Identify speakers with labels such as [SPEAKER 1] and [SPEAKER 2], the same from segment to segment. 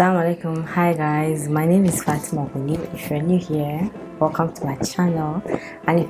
[SPEAKER 1] Assalamu alaikum. Hi guys, my name is Fatima. If you're new here, welcome to my channel. And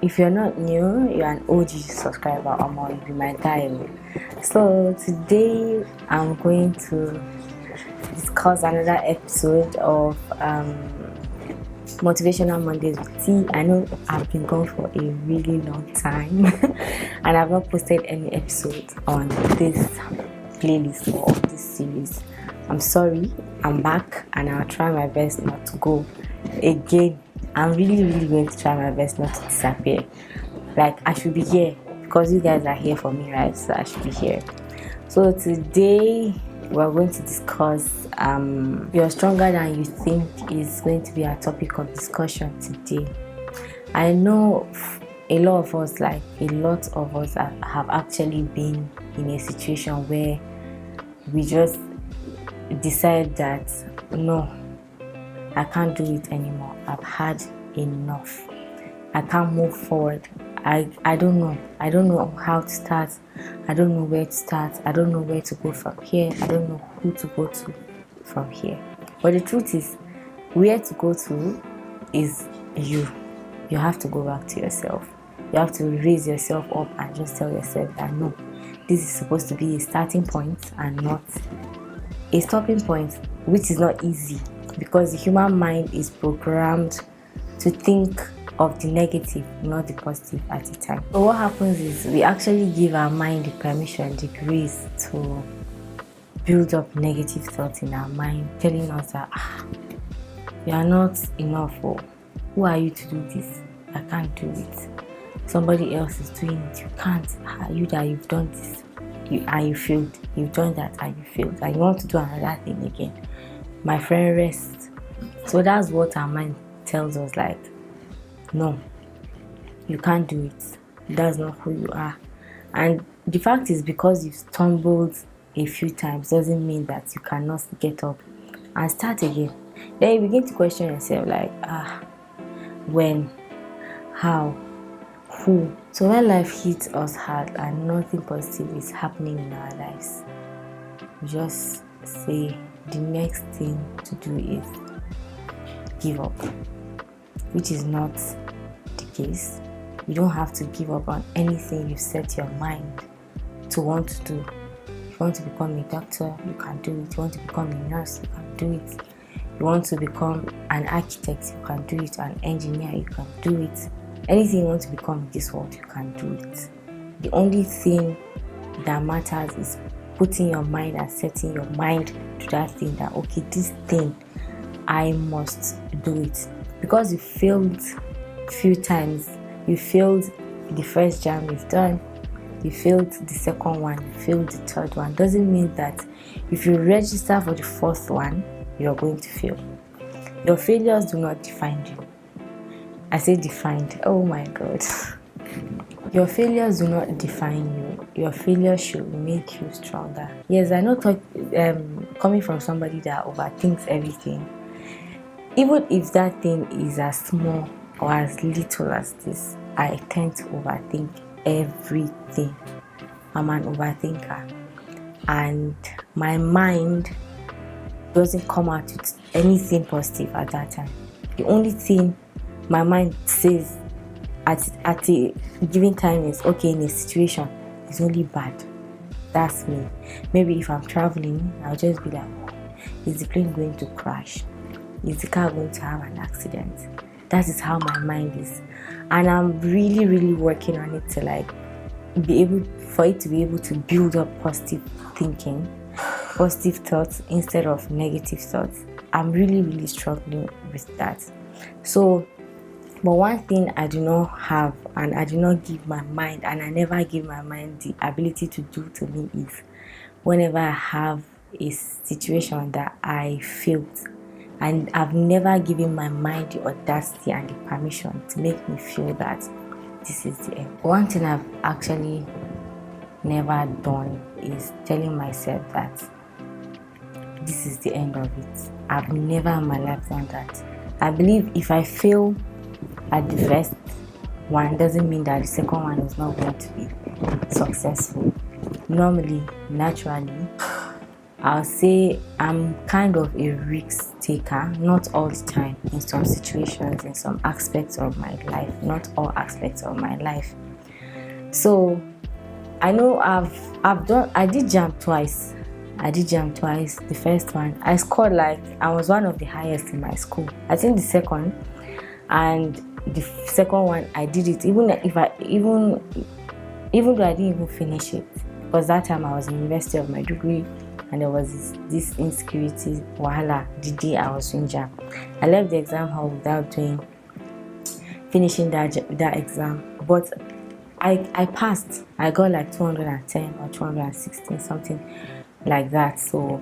[SPEAKER 1] if you're not new, you're an OG subscriber or more, you'll be my guy. So today I'm going to discuss another episode of Motivational Mondays with Teey. I know I've been gone for a really long time and I've not posted any episode on this playlist or this series. I'm sorry, I'm back and I'll try my best not to go again. I'm really going to try my best not to disappear. Like, I should be here because you guys are here for me, right? So I should be here. So today we're going to discuss you're stronger than you think is going to be our topic of discussion today. I know a lot of us have actually been in a situation where we just decide that no, I can't do it anymore. I've had enough. I can't move forward. I don't know how to start. I don't know where to start. I don't know where to go from here. I don't know who to go to from here. But the truth is, where to go to is you. You have to go back to yourself. You have to raise yourself up and just tell yourself that no, this is supposed to be a starting point and not a stopping point, which is not easy because the human mind is programmed to think of the negative, not the positive at a time. So what happens is we actually give our mind the permission, the grace to build up negative thoughts in our mind, telling us that you are not enough, or who are you to do this? I can't do it. Somebody else is doing it. You can't. You've done this. You failed. You've done that and you failed. And you want to do another thing again. My friend, rest. So that's what our mind tells us, like, no, you can't do it. That's not who you are. And the fact is, because you've stumbled a few times doesn't mean that you cannot get up and start again. Then you begin to question yourself, like, when, how, who. So when life hits us hard and nothing positive is happening in our lives, we just say the next thing to do is give up, which is not the case. You don't have to give up on anything you set your mind to want to do. If you want to become a doctor, you can do it. You want to become a nurse, you can do it. You want to become an architect, you can do it. An engineer, you can do it. Anything you want to become in this world, you can do it. The only thing that matters is putting your mind and setting your mind to that thing, that okay, this thing, I must do it. Because you failed a few times, you failed the first jam you've done, you failed the second one, you failed the third one, doesn't mean that if you register for the fourth one, you're going to fail. Your failures do not define you. I say defined. Oh my God. Your failures do not define you. Your failures should make you stronger. Yes, I know coming from somebody that overthinks everything, even if that thing is as small or as little as this, I tend to overthink everything. I'm an overthinker. And my mind doesn't come out with anything positive at that time. The only thing my mind says at a given time is, okay, in a situation, it's only bad. That's me. Maybe if I'm traveling, I'll just be like, is the plane going to crash? Is the car going to have an accident? That is how my mind is. And I'm really working on it to be able to build up positive thinking, positive thoughts instead of negative thoughts. I'm really struggling with that. So, but one thing I do not have, and I do not give my mind, and I never give my mind the ability to do to me, is whenever I have a situation that I failed, and I've never given my mind the audacity and the permission to make me feel that this is the end. One thing I've actually never done is telling myself that this is the end of it. I've never in my life done that. I believe if I fail at the first one, doesn't mean that the second one is not going to be successful. Normally, naturally, I'll say I'm kind of a risk taker, not all the time, in some situations, in some aspects of my life, not all aspects of my life. So I know I did jump twice. The first one, I scored like I was one of the highest in my school. I think the second, and the second one I did it even though I didn't even finish it, because that time I was in university of my degree and there was this insecurity wahala the day I was in jam. I left the exam hall without finishing that exam, but I passed. I got like 210 or 216, something like that. So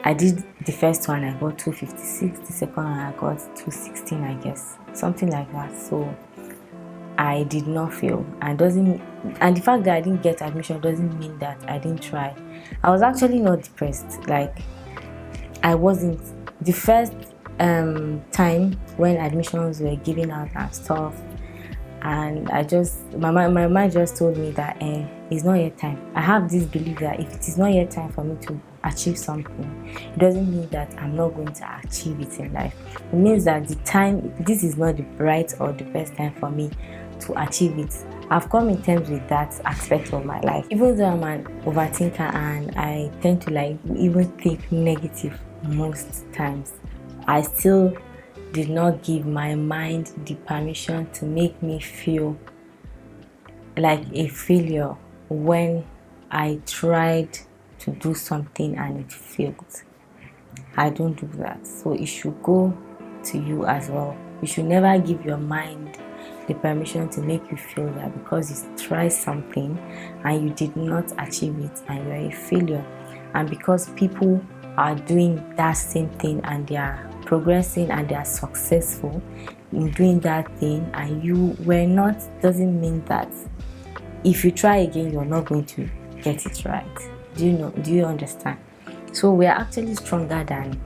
[SPEAKER 1] I did the first one, I got 256. The second one, I got 216, I guess, something like that. So I did not fail, and the fact that I didn't get admission doesn't mean that I didn't try. I was actually not depressed. Like, I wasn't. The first time when admissions were given out and stuff, and my mind just told me that it's not yet time. I have this belief that if it is not yet time for me to achieve something, it doesn't mean that I'm not going to achieve it in life. It means that this is not the right or the best time for me to achieve it. I've come in terms with that aspect of my life. Even though I'm an overthinker and I tend to like even think negative most times, I still did not give my mind the permission to make me feel like a failure when I tried to do something and it failed. I don't do that. So it should go to you as well. You should never give your mind the permission to make you feel that because you tried something and you did not achieve it and you're a failure, and because people are doing that same thing and they are progressing and they are successful in doing that thing and you were not, doesn't mean that if you try again you're not going to get it right. Do you understand? So we are actually stronger than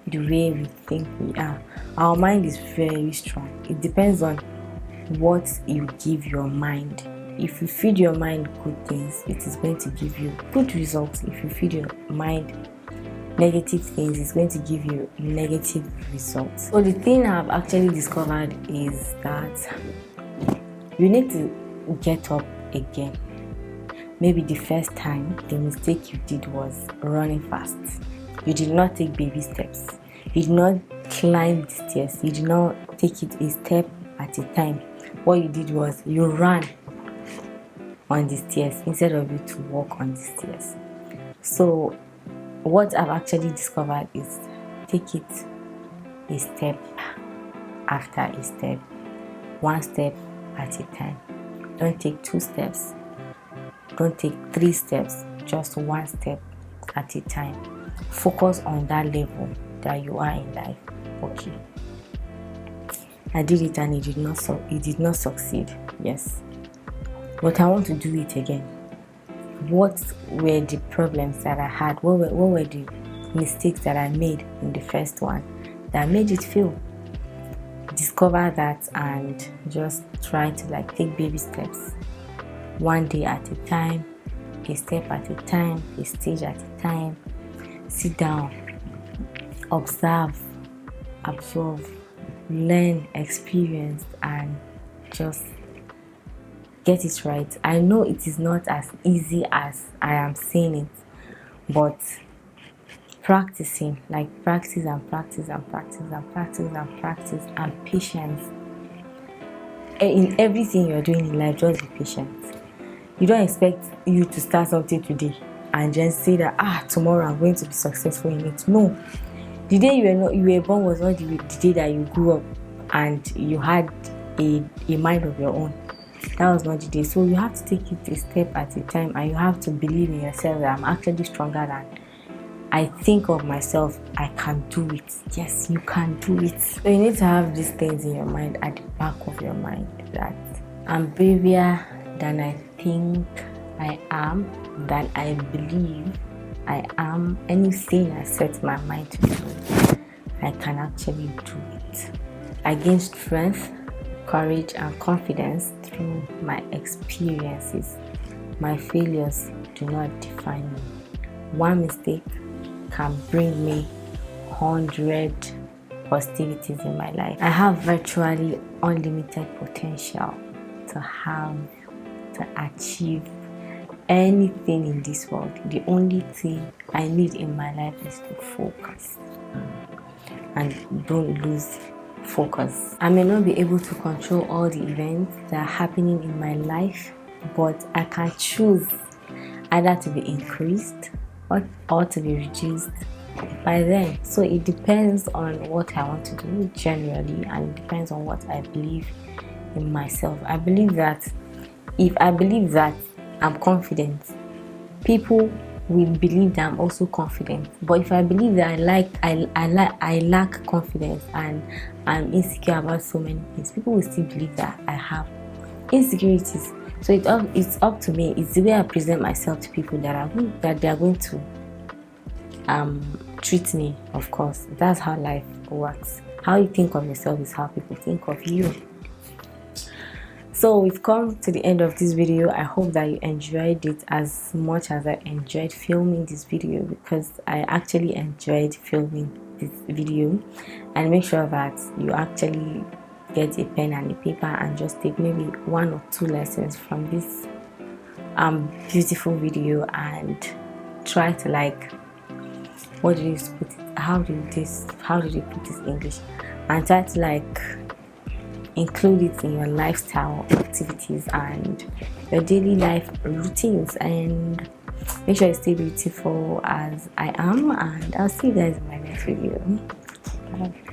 [SPEAKER 1] the way we think we are. Our mind is very strong. It depends on what you give your mind. If you feed your mind good things, it is going to give you good results. If you feed your mind negative things, it's going to give you negative results. So the thing I've actually discovered is that you need to get up again. Maybe the first time the mistake you did was running fast. You did not take baby steps. You did not climb the stairs. You did not take it a step at a time. What you did was you ran on the stairs instead of you to walk on the stairs. So what I've actually discovered is take it a step after a step, one step at a time. Don't take 2 steps. Don't take 3 steps, just 1 step at a time. Focus on that level that you are in life. Okay, I did it and it did not succeed. Yes, but I want to do it again. What were the problems that I had? What were the mistakes that I made in the first one that made it fail? Discover that and just try to like take baby steps, one day at a time, a step at a time, a stage at a time. Sit down, observe, absorb, learn, experience, and just get it right. I know it is not as easy as I am saying it, but practicing, like practice and practice and practice and practice and practice and patience. In everything you're doing in life, just be patient. You don't expect you to start something today and just say that tomorrow I'm going to be successful in it. No, the day you were born was not the day that you grew up and you had a mind of your own. That was not the day. So you have to take it a step at a time, and you have to believe in yourself that I'm actually stronger than I think of myself. I can do it. Yes, you can do it. So you need to have these things in your mind, at the back of your mind, that I'm braver than I think I am, than I believe I am. Anything I set my mind to do, I can actually do it. I gain strength, courage, and confidence through my experiences. My failures do not define me. one mistake can bring me 100 positivities in my life. I have virtually unlimited potential to achieve anything in this world. The only thing I need in my life is to focus and don't lose focus. I may not be able to control all the events that are happening in my life, but I can choose either to be increased or to be reduced by then. So it depends on what I want to do generally, and it depends on what I believe in myself. I believe that if I believe that I'm confident, people will believe that I'm also confident. But if I believe that I lack confidence and I'm insecure about so many things, people will still believe that I have insecurities. So it's up to me. It's the way I present myself to people that they are going to treat me. Of course, that's how life works. How you think of yourself is how people think of you. So we've come to the end of this video. I hope that you enjoyed it as much as I enjoyed filming this video, because I actually enjoyed filming this video. And make sure that you actually get a pen and a paper and just take maybe 1 or 2 lessons from this beautiful video, and try to, like, what do you put it, how did you put this in English, and try to, like, include it in your lifestyle activities and your daily life routines. And make sure you stay beautiful as I am, and I'll see you guys in my next video. Bye.